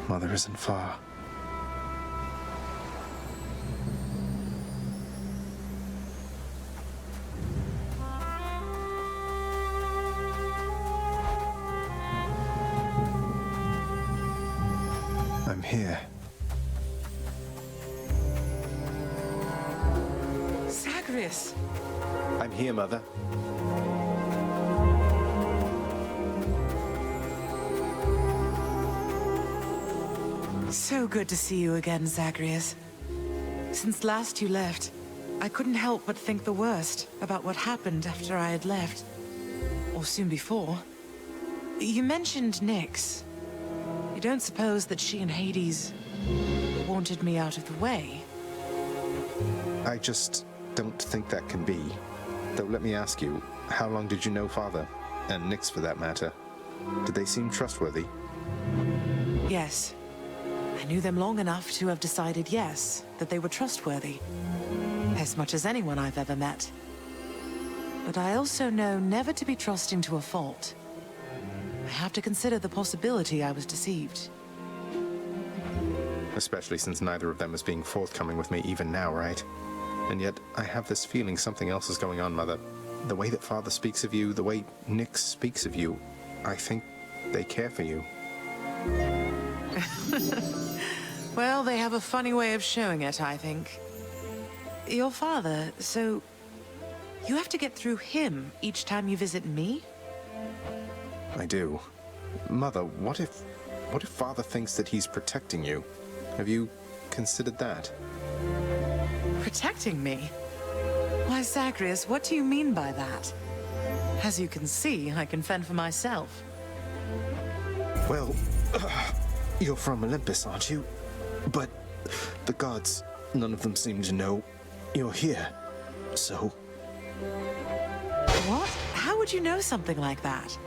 Mother isn't far. I'm here. Zagreus! I'm here, Mother. So good to see you again, Zagreus. Since last you left, I couldn't help but think the worst about what happened after I had left. Or soon before. You mentioned Nyx. You don't suppose that she and Hades wanted me out of the way? I just don't think that can be. Though let me ask you, how long did you know Father? And Nyx for that matter. Did they seem trustworthy? Yes. I knew them long enough to have decided yes, that they were trustworthy. As much as anyone I've ever met. But I also know never to be trusting to a fault. I have to consider the possibility I was deceived. Especially since neither of them is being forthcoming with me even now, right? And yet, I have this feeling something else is going on, Mother. The way that Father speaks of you, the way Nyx speaks of you, I think they care for you. Well, they have a funny way of showing it, I think. Your father, so... you have to get through him each time you visit me? I do. Mother, what if Father thinks that he's protecting you? Have you considered that? Protecting me? Why, Zagreus, what do you mean by that? As you can see, I can fend for myself. Well, you're from Olympus, aren't you? But the gods, none of them seem to know you're here. So... What? How would you know something like that?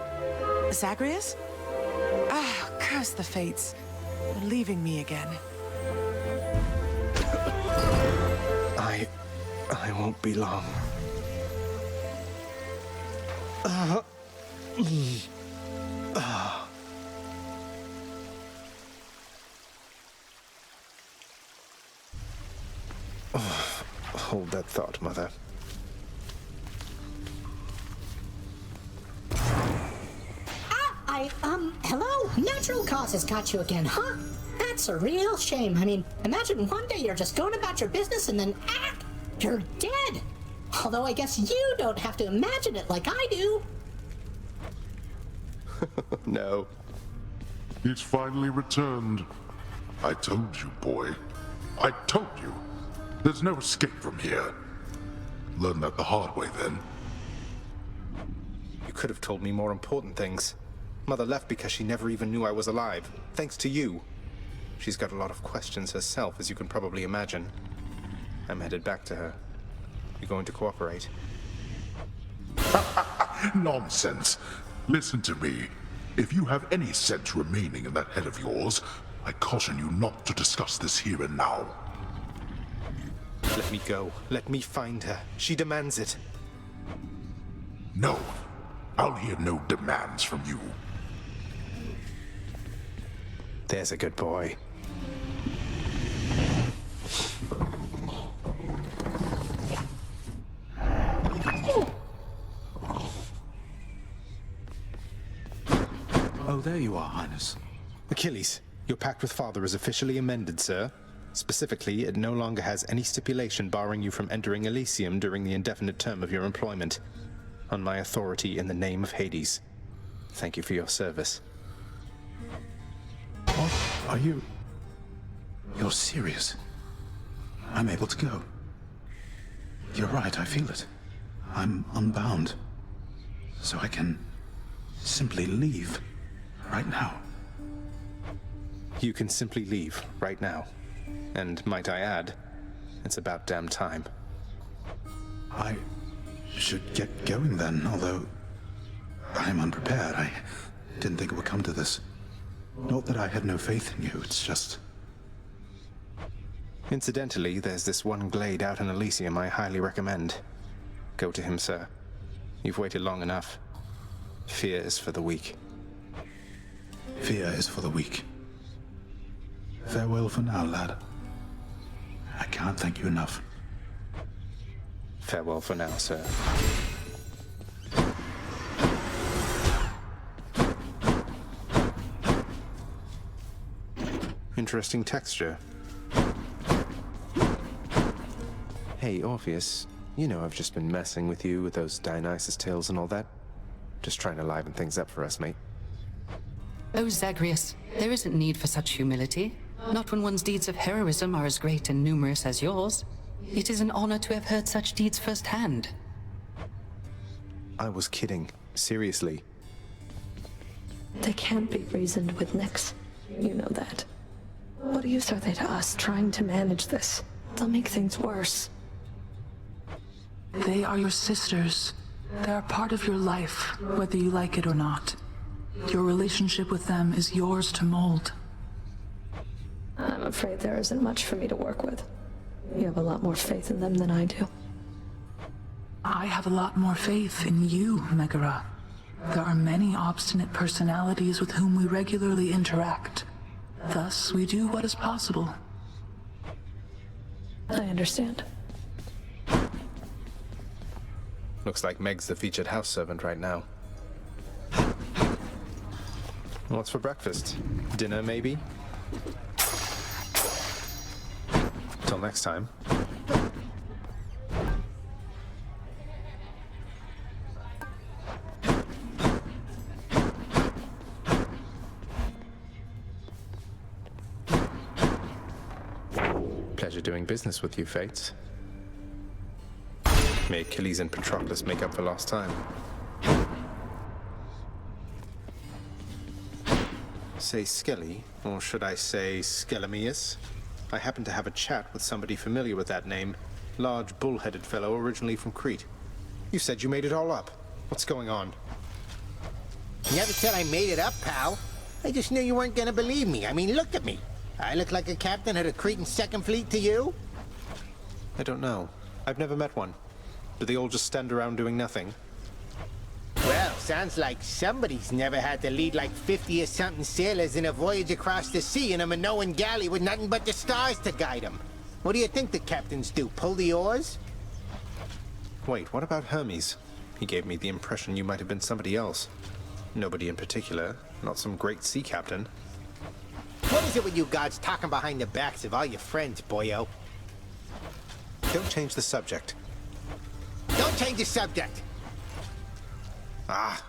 Zagreus? Ah, curse the fates. You're leaving me again. I won't be long. Hold that thought, Mother. Hello? Natural causes got you again, huh? That's a real shame. I mean, imagine one day you're just going about your business and then, you're dead. Although I guess you don't have to imagine it like I do. No. He's finally returned. I told you, boy. I told you. There's no escape from here. Learn that the hard way, then. You could have told me more important things. Mother left because she never even knew I was alive, thanks to you. She's got a lot of questions herself, as you can probably imagine. I'm headed back to her. You going to cooperate? Nonsense. Listen to me. If you have any sense remaining in that head of yours, I caution you not to discuss this here and now. Let me go. Let me find her. She demands it. No. I'll hear no demands from you. There's a good boy. Oh, there you are, Highness. Achilles, your pact with Father is officially amended, sir. Specifically, it no longer has any stipulation barring you from entering Elysium during the indefinite term of your employment. On my authority in the name of Hades. Thank you for your service. What? Are you... You're serious? I'm able to go. You're right, I feel it. I'm unbound. So I can simply leave right now. You can simply leave right now. And might I add, it's about damn time. I should get going then, although I'm unprepared. I didn't think it would come to this. Not that I had no faith in you, it's just... Incidentally, there's this one glade out in Elysium I highly recommend. Go to him, sir. You've waited long enough. Fear is for the weak. Fear is for the weak. Farewell for now, lad. I can't thank you enough. Farewell for now, sir. Interesting texture. Hey, Orpheus, you know I've just been messing with you with those Dionysus tales and all that. Just trying to liven things up for us, mate. Oh, Zagreus, there isn't need for such humility. Not when one's deeds of heroism are as great and numerous as yours. It is an honor to have heard such deeds firsthand. I was kidding. Seriously. They can't be reasoned with, Nyx. You know that. What use are they to us trying to manage this? They'll make things worse. They are your sisters. They are part of your life, whether you like it or not. Your relationship with them is yours to mold. I'm afraid there isn't much for me to work with. You have a lot more faith in them than I do. I have a lot more faith in you, Megara. There are many obstinate personalities with whom we regularly interact. Thus, we do what is possible. I understand. Looks like Meg's the featured house servant right now. What's for breakfast? Dinner, maybe? Till next time. Pleasure doing business with you, Fates. May Achilles and Patroclus make up for lost time. Say Skelly, or should I say Skelemius? I happened to have a chat with somebody familiar with that name. Large, bull-headed fellow originally from Crete. You said you made it all up. What's going on? Never said I made it up, pal. I just knew you weren't gonna believe me. I mean, look at me. I look like a captain of the Cretan Second Fleet to you? I don't know. I've never met one. Do they all just stand around doing nothing? Well, sounds like somebody's never had to lead like 50 or something sailors in a voyage across the sea in a Minoan galley with nothing but the stars to guide them. What do you think the captains do, pull the oars? Wait, what about Hermes? He gave me the impression you might have been somebody else. Nobody in particular, not some great sea captain. What is it with you gods talking behind the backs of all your friends, boyo? Don't change the subject. Don't change the subject! Ah.